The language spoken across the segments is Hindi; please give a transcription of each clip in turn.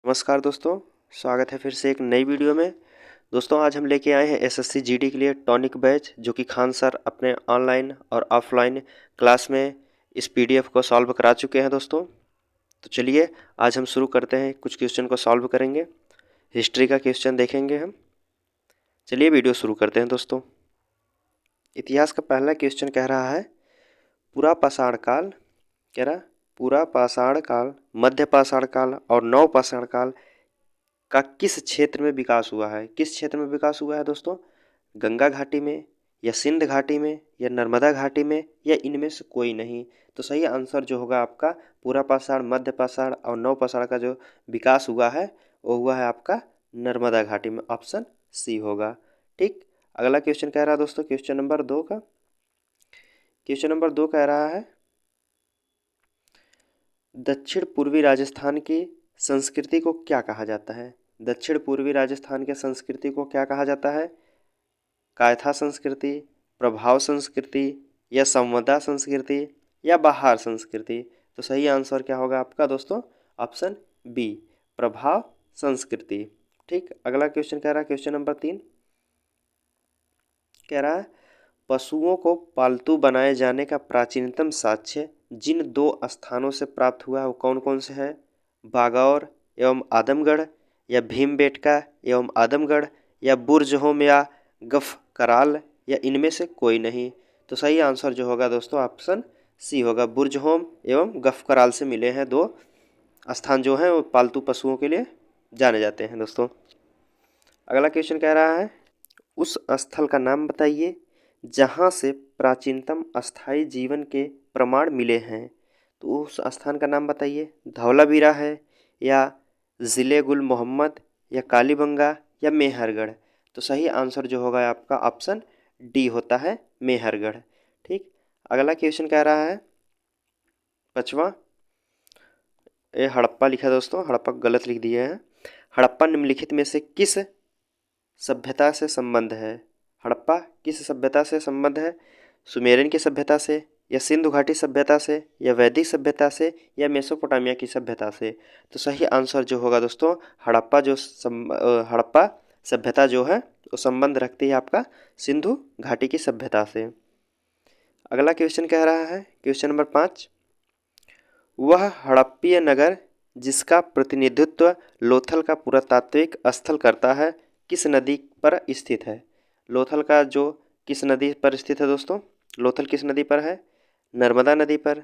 नमस्कार दोस्तों, स्वागत है फिर से एक नई वीडियो में। दोस्तों आज हम लेके आए हैं एसएससी जीडी के लिए टॉनिक बैच, जो कि खान सर अपने ऑनलाइन और ऑफलाइन क्लास में इस पीडीएफ को सॉल्व करा चुके हैं दोस्तों। तो चलिए आज हम शुरू करते हैं, कुछ क्वेश्चन को सॉल्व करेंगे। हिस्ट्री का क्वेश्चन देखेंगे हम। चलिए वीडियो शुरू करते हैं दोस्तों। इतिहास का पहला क्वेश्चन कह रहा है पूरा पाषाण काल, कह रहा पूरा पाषाण काल, मध्य पाषाण काल और नव पाषाण काल का किस क्षेत्र में विकास हुआ है। किस क्षेत्र में विकास हुआ है दोस्तों? गंगा घाटी में, या सिंध घाटी में, या नर्मदा घाटी में, या इनमें से कोई नहीं। तो सही आंसर जो होगा आपका पूरा पाषाण, मध्य पाषाण और नव पाषाण का जो विकास हुआ है वो हुआ है आपका नर्मदा घाटी में। ऑप्शन सी होगा। ठीक, अगला क्वेश्चन कह रहा है दोस्तों, क्वेश्चन नंबर 2 का। क्वेश्चन नंबर 2 कह रहा है दक्षिण पूर्वी राजस्थान की संस्कृति को क्या कहा जाता है? दक्षिण पूर्वी राजस्थान के संस्कृति को क्या कहा जाता है? कायथा संस्कृति, प्रभाव संस्कृति, या संवदा संस्कृति, या बहार संस्कृति। तो सही आंसर क्या होगा आपका दोस्तों? ऑप्शन बी, प्रभाव संस्कृति। ठीक, अगला क्वेश्चन कह रहा है, क्वेश्चन नंबर 3 कह रहा है पशुओं को पालतू बनाए जाने का प्राचीनतम साक्ष्य जिन 2 स्थानों से प्राप्त हुआ है वो कौन कौन से है? बागौर एवं आदमगढ़, या भीमबेटका एवं आदमगढ़, या बुर्जहोम या गफ कराल, या इनमें से कोई नहीं। तो सही आंसर जो होगा दोस्तों ऑप्शन सी होगा, बुर्जहोम एवं गफ कराल से मिले हैं 2 स्थान जो हैं वो पालतू पशुओं के लिए जाने जाते हैं दोस्तों। अगला क्वेश्चन कह रहा है उस स्थल का नाम बताइए जहाँ से प्राचीनतम अस्थायी जीवन के प्रमाण मिले हैं। तो उस स्थान का नाम बताइए। धौलावीरा है, या ज़िले गुल मोहम्मद, या कालीबंगा, या मेहरगढ़। तो सही आंसर जो होगा आपका ऑप्शन डी होता है, मेहरगढ़। ठीक, अगला क्वेश्चन कह रहा है 5वां, ये हड़प्पा लिखा है दोस्तों, हड़प्पा गलत लिख दिया है। हड़प्पा निम्नलिखित में से किस सभ्यता से संबंध है? हड़प्पा किस सभ्यता से संबंध है? सुमेरियन की सभ्यता से, या सिंधु घाटी सभ्यता से, या वैदिक सभ्यता से, या मेसोपोटामिया की सभ्यता से। तो सही आंसर जो होगा दोस्तों हड़प्पा हड़प्पा सभ्यता जो है वो संबंध रखती है आपका सिंधु घाटी की सभ्यता से। अगला क्वेश्चन कह रहा है, क्वेश्चन नंबर 5, वह हड़प्पीय नगर जिसका प्रतिनिधित्व लोथल का पुरातात्विक स्थल करता है किस नदी पर स्थित है? लोथल का जो किस नदी पर स्थित है दोस्तों? लोथल किस नदी पर है? नर्मदा नदी पर,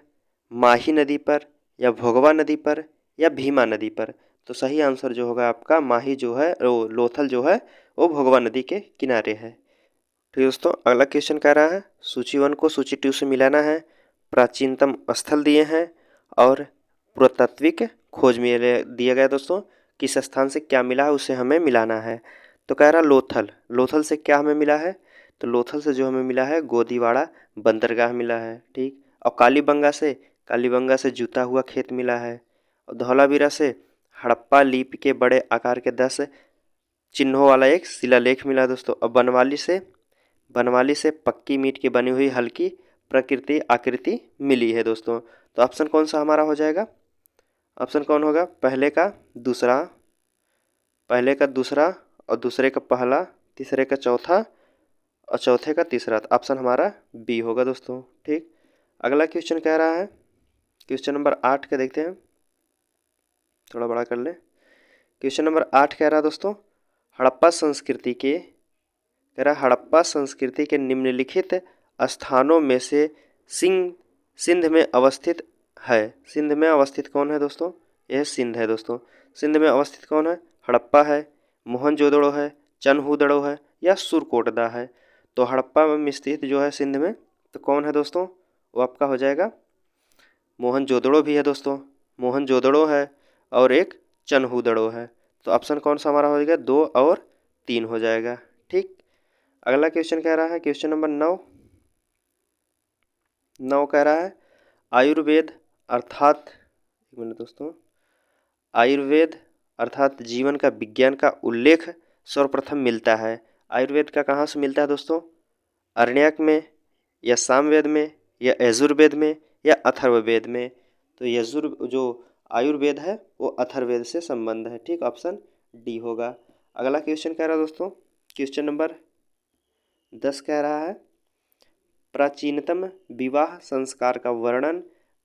माही नदी पर, या भोगवा नदी पर, या भीमा नदी पर। तो सही आंसर जो होगा आपका माही जो है वो लोथल जो है वो भोगवा नदी के किनारे है। ठीक दोस्तों, अगला क्वेश्चन कह रहा है सूची 1 को सूची 2 से मिलाना है। प्राचीनतम स्थल दिए हैं और पुरातात्विक खोज में दिया गया दोस्तों, किस स्थान से क्या मिला है उसे हमें मिलाना है। तो कह रहा लोथल, लोथल से क्या हमें मिला है? तो लोथल से जो हमें मिला है गोदीवाड़ा बंदरगाह मिला है। ठीक, और कालीबंगा से जूता हुआ खेत मिला है। और धौलावीरा से हड़प्पा लिपि के बड़े आकार के 10 चिन्हों वाला एक शिलालेख मिला दोस्तों। और बनवाली से पक्की मीट की बनी हुई हल्की प्रकृति आकृति मिली है दोस्तों। तो ऑप्शन कौन सा हमारा हो जाएगा? ऑप्शन कौन होगा? पहले का दूसरा और दूसरे का पहला, तीसरे का चौथा और चौथे का तीसरा। तो ऑप्शन हमारा बी होगा दोस्तों। ठीक, अगला क्वेश्चन कह रहा है क्वेश्चन नंबर 8 का देखते हैं, थोड़ा बड़ा कर ले। क्वेश्चन नंबर 8 कह रहा है दोस्तों हड़प्पा संस्कृति के निम्नलिखित स्थानों में से सिंध में अवस्थित है। सिंध में अवस्थित कौन है दोस्तों? यह सिंध है दोस्तों। सिंध में अवस्थित कौन है? हड़प्पा है, मोहनजोदड़ो है, चनहूदड़ो है, या सुरकोटदा है। तो हड़प्पा में स्थित जो है सिंध में, तो कौन है दोस्तों? वो आपका हो जाएगा मोहनजोदड़ो भी है दोस्तों, मोहनजोदड़ो है और एक चनहूदड़ो है। तो ऑप्शन कौन सा हमारा हो जाएगा? 2 और 3 हो जाएगा। ठीक, अगला क्वेश्चन कह रहा है क्वेश्चन नंबर 9 कह रहा है आयुर्वेद अर्थात, एक मिनट दोस्तों, आयुर्वेद अर्थात जीवन का विज्ञान का उल्लेख सर्वप्रथम मिलता है। आयुर्वेद का कहाँ से मिलता है दोस्तों? अरण्यक में, या सामवेद में, या यजुर्वेद में, या अथर्ववेद में। तो जो आयुर्वेद है वो अथर्ववेद से संबंध है। ठीक, ऑप्शन डी होगा। अगला क्वेश्चन कह रहा है दोस्तों, क्वेश्चन नंबर 10 कह रहा है प्राचीनतम विवाह संस्कार का वर्णन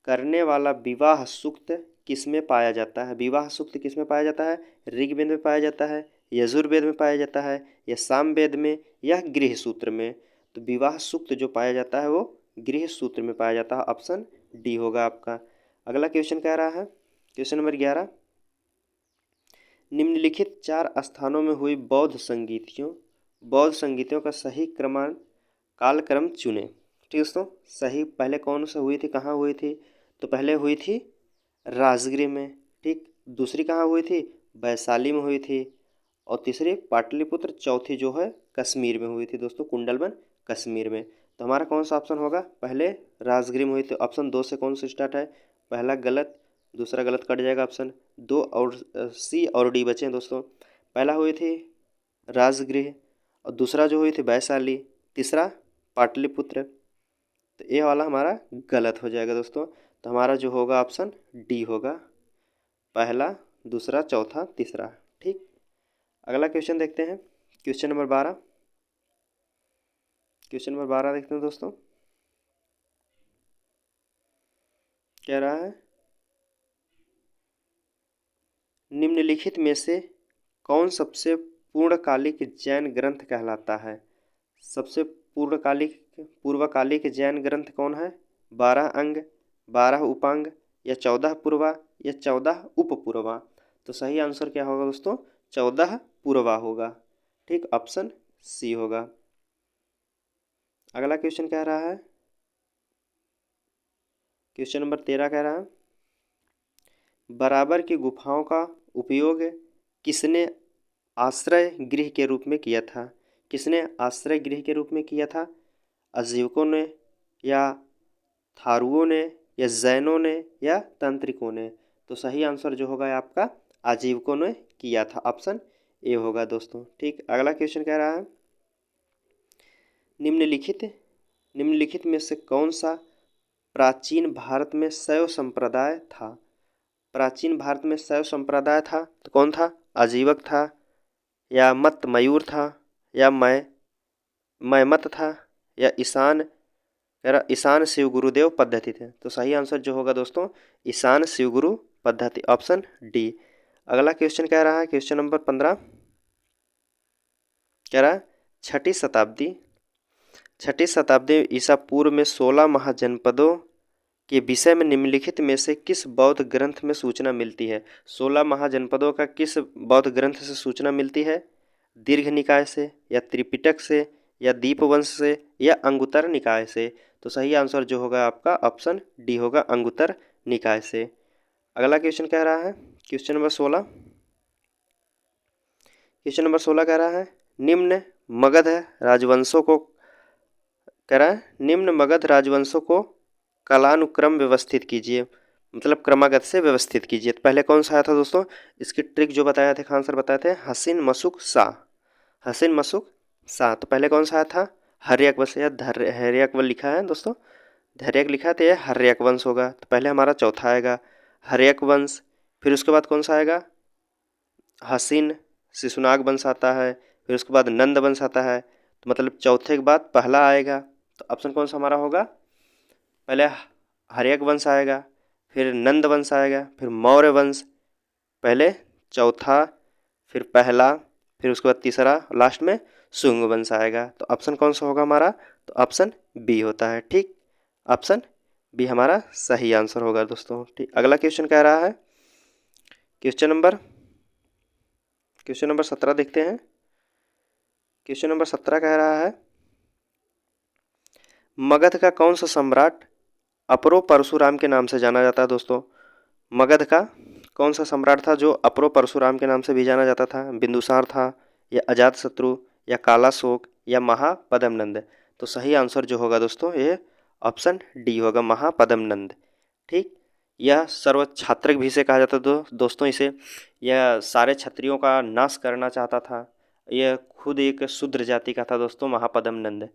करने वाला विवाह सूक्त किसमें पाया जाता है? विवाह सूक्त किसमें पाया जाता है? ऋग्वेद में पाया जाता है, यजुर्वेद में पाया जाता है, या सामवेद में, या गृह सूत्र में? तो विवाह सूक्त जो पाया जाता है वो गृह सूत्र में पाया जाता है। ऑप्शन डी होगा आपका। अगला क्वेश्चन कह रहा है क्वेश्चन नंबर 11, निम्नलिखित 4 स्थानों में हुई बौद्ध संगीतियों का सही कालक्रम चुने। ठीक दोस्तों, सही पहले कौन सा हुई थी, कहाँ हुई थी? तो पहले हुई थी राजगृह में। ठीक, दूसरी कहाँ हुई थी? वैशाली में हुई थी, और तीसरी पाटलिपुत्र, चौथी जो है कश्मीर में हुई थी दोस्तों, कुंडलवन कश्मीर में। तो हमारा कौन सा ऑप्शन होगा? पहले राजगृह में हुई थी। ऑप्शन 2 से कौन सा स्टार्ट है? पहला गलत, दूसरा गलत, कट जाएगा। ऑप्शन 2 और सी और डी बचे हैं दोस्तों। पहला हुई थी राजगृह, और दूसरा जो हुई थी वैशाली, तीसरा पाटलिपुत्र। तो ये वाला हमारा गलत हो जाएगा दोस्तों। तो हमारा जो होगा ऑप्शन डी होगा, पहला, दूसरा, चौथा, तीसरा। ठीक, अगला क्वेश्चन देखते हैं, क्वेश्चन नंबर 12। क्वेश्चन नंबर 12 देखते हैं दोस्तों, कह रहा है निम्नलिखित में से कौन सबसे पूर्णकालिक जैन ग्रंथ कहलाता है? सबसे पूर्वकालिक जैन ग्रंथ कौन है? 12 अंग, 12 उपांग, या 14 पूर्वा, या 14 उपपूर्वा? तो सही आंसर क्या होगा दोस्तों? 14 पूर्वा होगा। ठीक, ऑप्शन सी होगा। अगला क्वेश्चन कह रहा है क्वेश्चन नंबर 13 कह रहा है बराबर की गुफाओं का उपयोग किसने आश्रय गृह के रूप में किया था? किसने आश्रय गृह के रूप में किया था? आजीविकों ने, या थारुओं ने, या जैनों ने, या तांत्रिकों ने? तो सही आंसर जो होगा आपका आजीविकों ने किया था। ऑप्शन ए होगा दोस्तों। ठीक, अगला क्वेश्चन कह रहा है निम्नलिखित में से कौन सा प्राचीन भारत में शैव संप्रदाय था? प्राचीन भारत में शैव संप्रदाय था तो कौन था? आजीवक था, या मत मयूर था, या मैमत था, या ईशान शिव गुरुदेव पद्धति थे? तो सही आंसर जो होगा दोस्तों ईशान शिव गुरु पद्धति, ऑप्शन डी। अगला क्वेश्चन कह रहा है क्वेश्चन नंबर 15, कह रहा है छठी शताब्दी ईसा पूर्व में 16 महाजनपदों के विषय में निम्नलिखित में से किस बौद्ध ग्रंथ में सूचना मिलती है? 16 महाजनपदों का किस बौद्ध ग्रंथ से सूचना मिलती है? दीर्घ निकाय से, या त्रिपिटक से, या दीपवंश से, या अंगुत्तर निकाय से? तो सही आंसर जो होगा आपका ऑप्शन डी होगा, अंगुत्तर निकाय से। अगला क्वेश्चन कह रहा है क्वेश्चन नंबर 16 कह रहा है निम्न मगध राजवंशों को कालानुक्रम व्यवस्थित कीजिए, मतलब क्रमागत से व्यवस्थित कीजिए। तो पहले कौन सा आया था दोस्तों? इसकी ट्रिक जो बताया थे, आंसर बताए थे हसीन मशुक शाह। तो पहले कौन सा आया था? हर्यक वंश, या हर्यक लिखा है दोस्तों, हर्यक लिखा है तो ये हर्यक वंश होगा। तो पहले हमारा चौथा आएगा हर्यक वंश, फिर उसके बाद कौन सा आएगा? हसीन शिशुनाग वंश आता है, फिर उसके बाद नंद वंश आता है। तो मतलब चौथे के बाद पहला आएगा। तो ऑप्शन कौन सा हमारा होगा? पहले हर्यक वंश आएगा, फिर नंद वंश आएगा, फिर मौर्य वंश, पहले चौथा, फिर पहला, फिर उसके बाद तीसरा, लास्ट में शुंग वंश आएगा। तो ऑप्शन कौन सा होगा हमारा? तो ऑप्शन बी होता है। ठीक, ऑप्शन बी हमारा सही आंसर होगा दोस्तों। ठीक, अगला क्वेश्चन कह रहा है क्वेश्चन नंबर 17 देखते हैं। क्वेश्चन नंबर 17 कह रहा है मगध का कौन सा सम्राट अपरो परशुराम के नाम से जाना जाता है? दोस्तों, मगध का कौन सा सम्राट था जो अपरो परशुराम के नाम से भी जाना जाता था? बिंदुसार था, या अजातशत्रु, या कालाशोक, या महापद्मनंद? तो सही आंसर जो होगा दोस्तों ये ऑप्शन डी होगा, महापद्मनंद। ठीक, यह सर्व छात्रक भी से कहा जाता था दोस्तों इसे। यह सारे क्षत्रियों का नाश करना चाहता था। यह खुद एक शूद्र जाति का था दोस्तों, महापद्मनंद।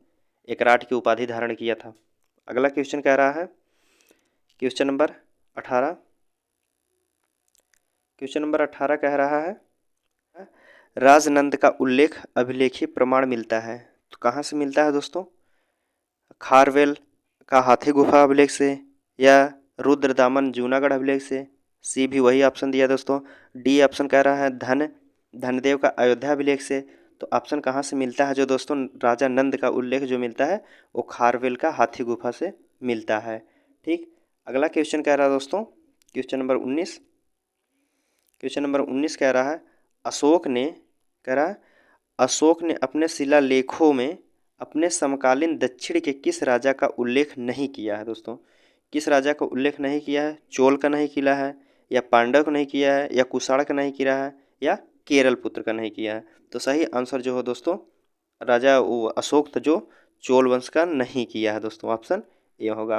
एक राठ की उपाधि धारण किया था। अगला क्वेश्चन कह रहा है क्वेश्चन नंबर 18, क्वेश्चन नंबर 18 कह रहा है राजनंद का उल्लेख अभिलेखीय प्रमाण मिलता है। तो कहाँ से मिलता है दोस्तों? खारवेल का हाथी गुफा अभिलेख से या रुद्रदामन जूनागढ़ अभिलेख से। सी भी वही ऑप्शन दिया दोस्तों। डी ऑप्शन कह रहा है धनदेव का अयोध्या अभिलेख से। तो ऑप्शन कहाँ से मिलता है जो दोस्तों राजा नंद का उल्लेख जो मिलता है वो खारवेल का हाथी गुफा से मिलता है। ठीक, अगला क्वेश्चन कह रहा है दोस्तों क्वेश्चन नंबर 19। क्वेश्चन नंबर 19 कह रहा है अशोक ने अपने शिलालेखों में अपने समकालीन दक्षिण के किस राजा का उल्लेख नहीं किया है दोस्तों? किस राजा का उल्लेख नहीं किया है? चोल का नहीं किया है, या पांडव का नहीं किया है, या कुषाण का नहीं किया है, या केरल पुत्र का नहीं किया है। तो सही आंसर जो है दोस्तों राजा वो अशोक था जो चोल वंश का नहीं किया है दोस्तों, ऑप्शन ए होगा।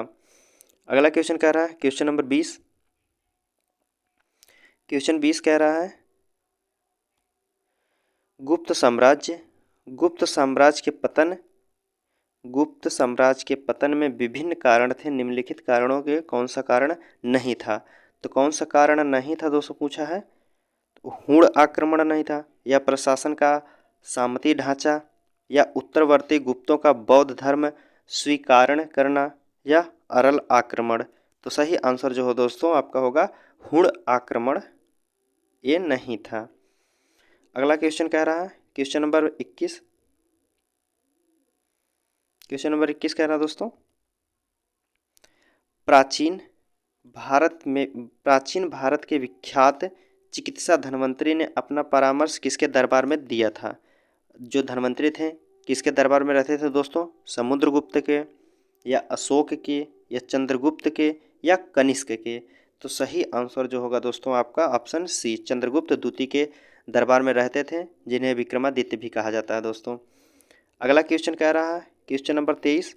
अगला क्वेश्चन कह रहा है क्वेश्चन नंबर 20। क्वेश्चन 20 कह रहा है गुप्त साम्राज्य के पतन में विभिन्न कारण थे, निम्नलिखित कारणों के कौन सा कारण नहीं था? तो कौन सा कारण नहीं था दोस्तों पूछा है? तो हूण आक्रमण नहीं था, या प्रशासन का सामंती ढांचा, या उत्तरवर्ती गुप्तों का बौद्ध धर्म स्वीकार करना, या अरल आक्रमण। तो सही आंसर जो हो दोस्तों आपका होगा हूण आक्रमण, ये नहीं था। अगला क्वेश्चन कह रहा है क्वेश्चन नंबर 21। क्वेश्चन नंबर 21 कह रहा है दोस्तों प्राचीन भारत के विख्यात चिकित्सा धन्वंतरी ने अपना परामर्श किसके दरबार में दिया था? जो धन्वंतरी थे किसके दरबार में रहते थे दोस्तों? समुद्रगुप्त के, या अशोक के, या चंद्रगुप्त के, या कनिष्क के। तो सही आंसर जो होगा दोस्तों आपका ऑप्शन सी, चंद्रगुप्त द्वितीय के दरबार में रहते थे, जिन्हें विक्रमादित्य भी कहा जाता है दोस्तों। अगला क्वेश्चन कह रहा है क्वेश्चन नंबर 23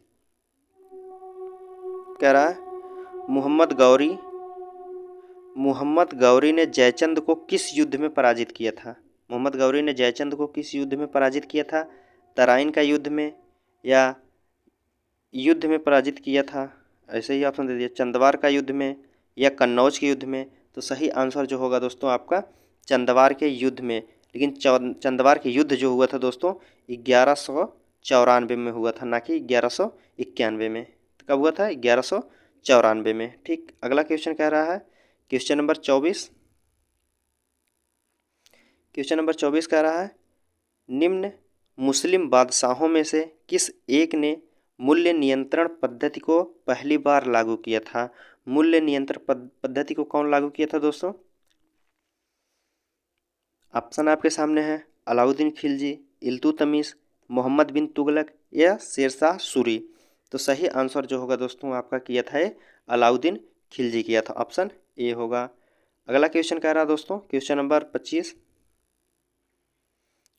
कह रहा है मोहम्मद गौरी ने जयचंद को किस युद्ध में पराजित किया था? मोहम्मद गौरी ने जयचंद को किस युद्ध में पराजित किया था? तराइन का युद्ध में, या युद्ध में पराजित किया था, ऐसे ही ऑप्शन दे दिया, चंदवार का युद्ध में, या कन्नौज के युद्ध में। तो सही आंसर जो होगा दोस्तों आपका चंदवार के युद्ध में। लेकिन चंदवार के युद्ध जो हुआ था दोस्तों 1194 में हुआ था, ना कि 1191 में। तो कब हुआ था? 1194 में। ठीक, अगला क्वेश्चन कह रहा है क्वेश्चन नंबर 24। क्वेश्चन नंबर 24 कह रहा है निम्न मुस्लिम बादशाहों में से किस एक ने मूल्य नियंत्रण पद्धति को पहली बार लागू किया था? मूल्य नियंत्रण पद्धति को कौन लागू किया था दोस्तों? ऑप्शन आपके सामने है अलाउद्दीन खिलजी, इल्तुतमिश, मोहम्मद बिन तुगलक, या शेरशाह सूरी। तो सही आंसर जो होगा दोस्तों आपका किया था अलाउद्दीन खिलजी किया था, ऑप्शन ए होगा। अगला क्वेश्चन कह रहा है दोस्तों क्वेश्चन नंबर 25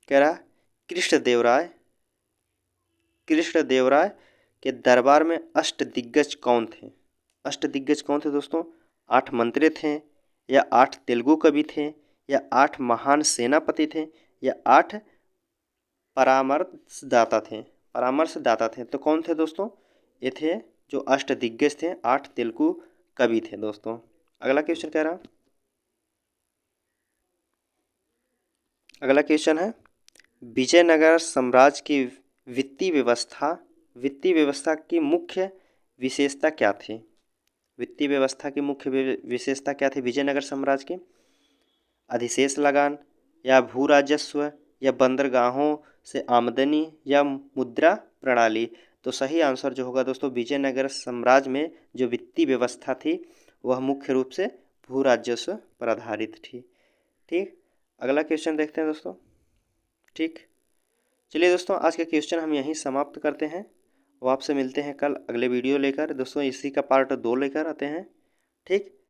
कह रहा कृष्णदेवराय के दरबार में अष्टदिग्गज कौन थे? अष्टदिग्गज कौन थे दोस्तों? 8 मंत्री थे, या 8 तेलुगु कवि थे, या 8 महान सेनापति थे, या 8 परामर्शदाता थे। तो कौन थे दोस्तों? ये थे जो अष्टदिग्गज थे, 8 तेलुगु कवि थे दोस्तों। अगला क्वेश्चन कह रहा अगला क्वेश्चन है विजयनगर साम्राज्य की वित्तीय व्यवस्था की मुख्य विशेषता क्या थी? वित्तीय व्यवस्था की मुख्य विशेषता क्या थी विजयनगर साम्राज्य की? अधिशेष लगान, या भू राजस्व, या बंदरगाहों से आमदनी, या मुद्रा प्रणाली। तो सही आंसर जो होगा दोस्तों विजयनगर साम्राज्य में जो वित्तीय व्यवस्था थी वह मुख्य रूप से भू राजस्व पर आधारित थी। ठीक, अगला क्वेश्चन देखते हैं दोस्तों। ठीक, चलिए दोस्तों आज के क्वेश्चन हम यहीं समाप्त करते हैं। वो आपसे मिलते हैं कल अगले वीडियो लेकर दोस्तों, इसी का पार्ट 2 लेकर आते हैं। ठीक।